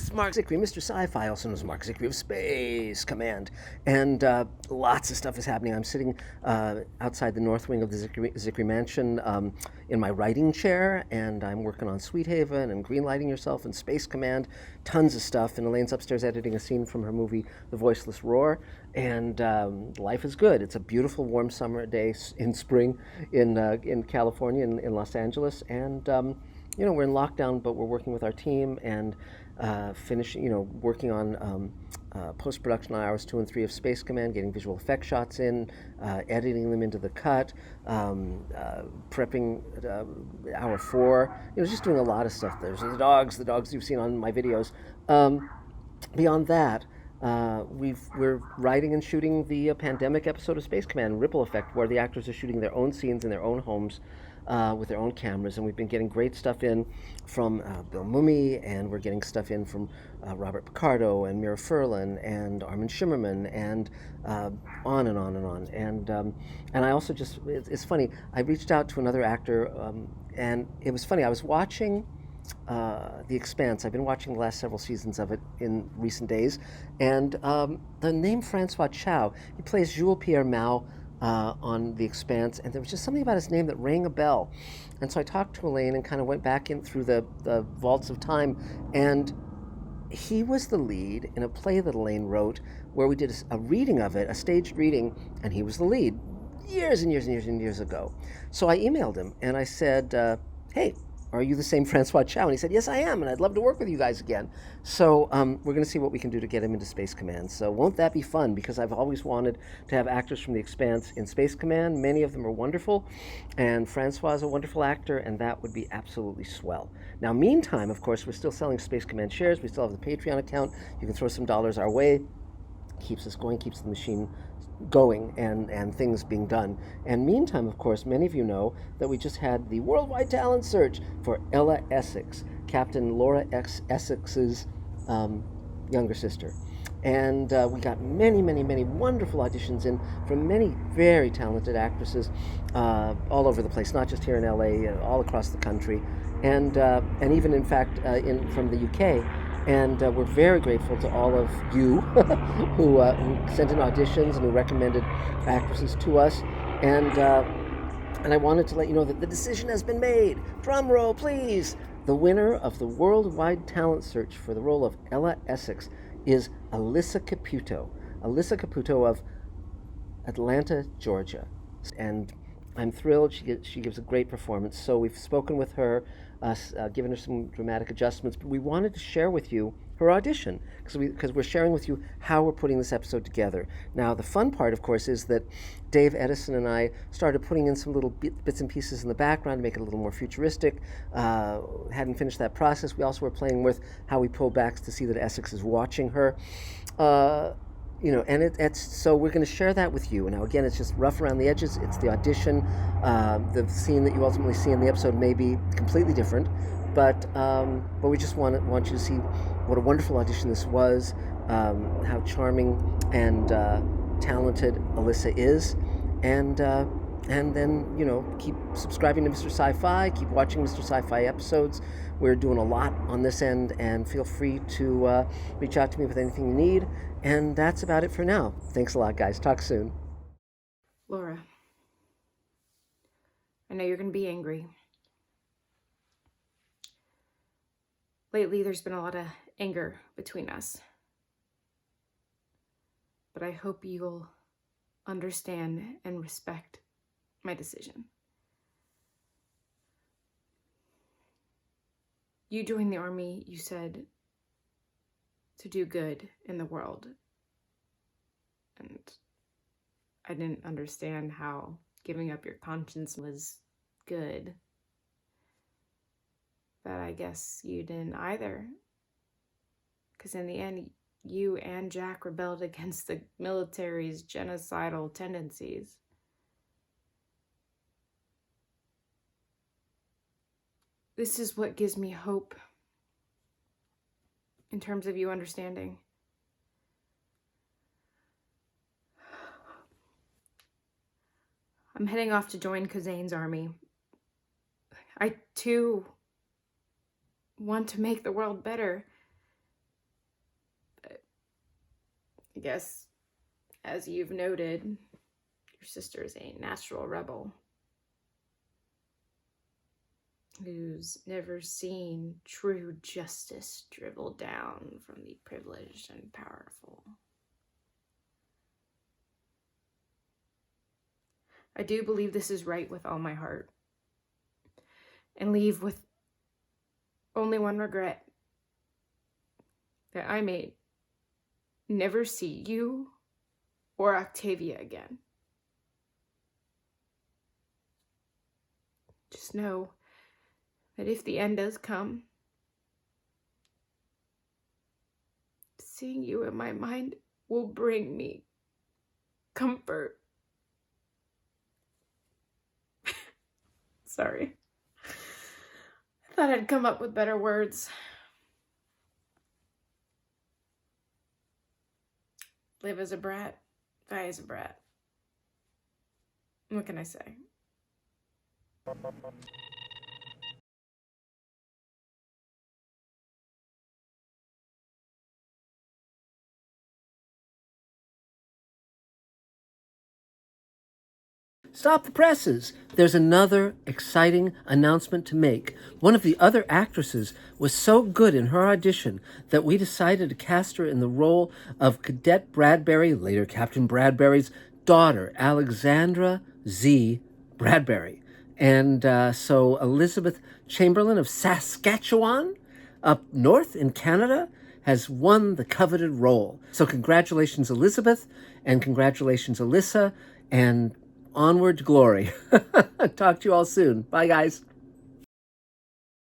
is Mark Zickery, Mr. Sci-Fi, also known as Mark Zickery of Space Command. And lots of stuff is happening. I'm sitting outside the north wing of the Zickery Mansion in my writing chair, and I'm working on Sweet Haven and Greenlighting Yourself and Space Command. Tons of stuff. And Elaine's upstairs editing a scene from her movie The Voiceless Roar. And life is good. It's a beautiful, warm summer day in spring in California, in Los Angeles. And we're in lockdown, but we're working with our team and finishing, working on post-production on hours 2 and 3 of Space Command, getting visual effect shots in, editing them into the cut, prepping hour 4, just doing a lot of stuff. There's the dogs you've seen on my videos. Beyond that, we're writing and shooting the pandemic episode of Space Command, Ripple Effect, where the actors are shooting their own scenes in their own homes with their own cameras, and we've been getting great stuff in from Bill Mumy, and we're getting stuff in from Robert Picardo and Mira Furlan and Armin Shimmerman, and on and on and on. And I also it's funny, I reached out to another actor, and it was funny, I was watching The Expanse. I've been watching the last several seasons of it in recent days, and the name Francois Chow, he plays Jules Pierre Mao on The Expanse, and there was just something about his name that rang a bell. And so I talked to Elaine and kind of went back in through the vaults of time, and he was the lead in a play that Elaine wrote where we did a reading of it, a staged reading, and he was the lead years and years and years and years ago. So I emailed him and I said, hey, are you the same Francois Chow? And he said, yes, I am, and I'd love to work with you guys again. So we're going to see what we can do to get him into Space Command. So won't that be fun? Because I've always wanted to have actors from The Expanse in Space Command. Many of them are wonderful, and Francois is a wonderful actor, and that would be absolutely swell. Now, meantime, of course, we're still selling Space Command shares. We still have the Patreon account. You can throw some dollars our way. Keeps us going, keeps the machine going, and things being done. And meantime, of course, many of you know that we just had the worldwide talent search for Ella Essex, Captain Laura Essex's younger sister. And we got many, many, many wonderful auditions in from many very talented actresses all over the place, not just here in LA, all across the country, and even, in fact, from the UK. And we're very grateful to all of you who sent in auditions and who recommended actresses to us. And I wanted to let you know that the decision has been made. Drum roll, please. The winner of the worldwide talent search for the role of Ella Essex is Alyssa Caputo. Alyssa Caputo of Atlanta, Georgia. And I'm thrilled. She gives a great performance. So we've spoken with her, given her some dramatic adjustments, but we wanted to share with you her audition because we're sharing with you how we're putting this episode together. Now, the fun part, of course, is that Dave Edison and I started putting in some little bits and pieces in the background to make it a little more futuristic. Hadn't finished that process. We also were playing with how we pull back to see that Essex is watching her. And it's so we're going to share that with you. Now, again, it's just rough around the edges. It's the audition. The scene that you ultimately see in the episode may be completely different, but we just want you to see what a wonderful audition this was, how charming and talented Alyssa is, and then keep subscribing to Mr. Sci-Fi. Keep watching Mr. Sci-Fi episodes. We're doing a lot on this end, and feel free to reach out to me with anything you need. And that's about it for now. Thanks a lot, guys. Talk soon. Laura, I know you're going to be angry. Lately, there's been a lot of anger between us. But I hope you'll understand and respect my decision. You joined the Army, you said, to do good in the world. And I didn't understand how giving up your conscience was good. But I guess you didn't either. Because in the end, you and Jack rebelled against the military's genocidal tendencies. This is what gives me hope in terms of you understanding. I'm heading off to join Kazane's army. I, too, want to make the world better. I guess, as you've noted, your sister is a natural rebel who's never seen true justice dribble down from the privileged and powerful. I do believe this is right with all my heart, and leave with only one regret: that I may never see you or Octavia again. Just know that if the end does come, seeing you in my mind will bring me comfort. Sorry. I thought I'd come up with better words. Live as a brat, die as a brat. What can I say? Stop the presses. There's another exciting announcement to make. One of the other actresses was so good in her audition that we decided to cast her in the role of Cadet Bradbury, later Captain Bradbury's daughter, Alexandra Z. Bradbury. And so Elizabeth Chamberlain of Saskatchewan, up north in Canada, has won the coveted role. So congratulations, Elizabeth, and congratulations, Alyssa, and onward to glory. Talk to you all soon. Bye, guys.